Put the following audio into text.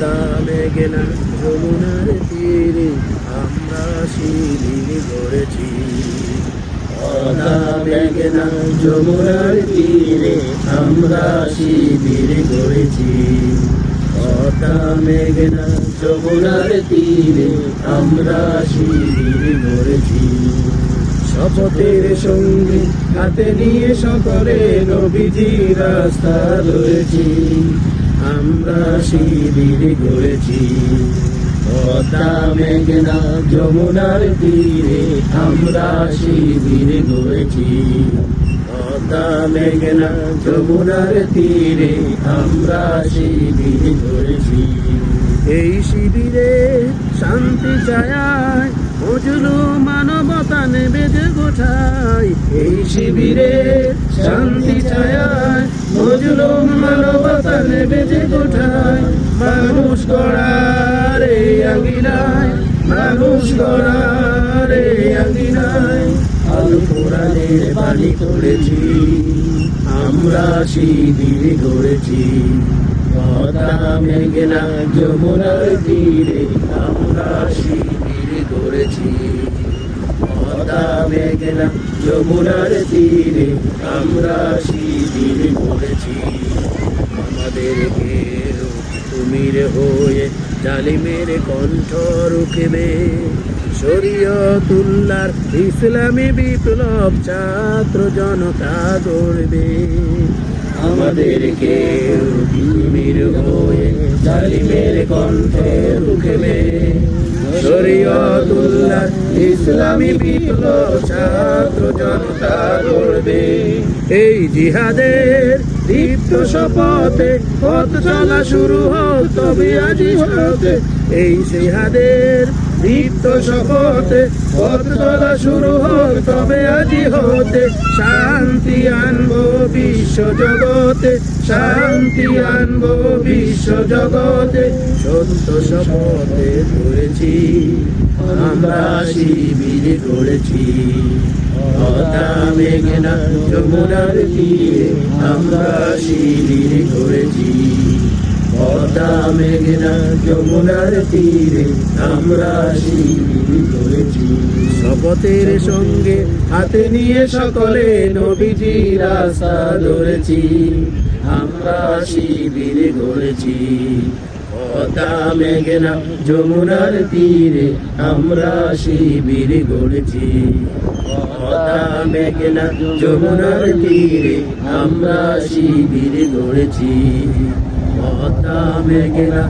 পদ্মা মেঘনা যমুনার তীরে আমরা শিবির গড়েছি। পদ্মা মেঘনা যমুনার তীরে আমরা শিবির গড়েছি। পদ্মা মেঘনা যমুনার তীরে আমরা শিবির গড়েছি। শপথের সঙ্গে হাতে নিয়ে সকলে নবীজি রাস্তা ধরেছি। আমরা শিবির গড়েছি। পদ্মা মেঘনা যমুনার তীরে আমরা শিবির গড়েছি। পদ্মা মেঘনা যমুনার তীরে আমরা শিবির গড়েছি। এই শিবিরে শান্তি ছায়ায় মজলু মানবতা নেবে যে গোছায়। এই শিবিরে শান্তি ছায়ায় মজলু মানবতা নেবে যে গোছায়। মানুষ গড়ার এই আঙিনায়, মানুষ গড়ার এই আঙিনায় আল কোরআনের বাণী করেছি। আমরা শিবির গড়েছি। পদ্মা মেঘনা যমুনার তীরে আমরা শিবির গড়েছি। পদ্মা মেঘনা যমুনার তীরে আমরা শিবির গড়েছি। আমাদের কেউ তুমির হয়ে জালিমের কণ্ঠ রুখবে। শরীয়তুল্লাহর ইসলামী বিপ্লব ছাত্র জনতা গড়বে। আমাদের কেউ তুমির হয়ে জালিমের কণ্ঠে রুখবে। শরীয়তুল্লাহর ইসলামী বিপ্লব ছাত্র জনতা গড়বে। এই জিহাদের দীপ্ত শপথে পথ চলা শুরু হোক তবে আজি হতে। এই জিহাদের দীপ্ত শপথে পথ চলা শুরু হোক তবে আজি হতে। শান্তি আনবো বিশ্ব জগতে, শান্তি আনবো বিশ্ব জগতে। সত্য শপথে ধরেছি আমরা শিবির গড়েছি। পদ্মা মেঘনা যমুনার তীরে আমরা শিবির গড়েছি। পদ্মা মেঘনা যমুনার তীরে আমরা শিবির গড়েছি। শপথের সঙ্গে হাতে নিয়ে সকলে নবীজি রাস্তা ধরেছি। আমরা শিবির গড়েছি। পদ্মা মেঘনা যমুনার তীরে আমরা শিবির গড়েছি। পদ্মা মেঘনা যমুনার তীরে আমরা শিবির গড়েছি। পদ্মা মেঘনা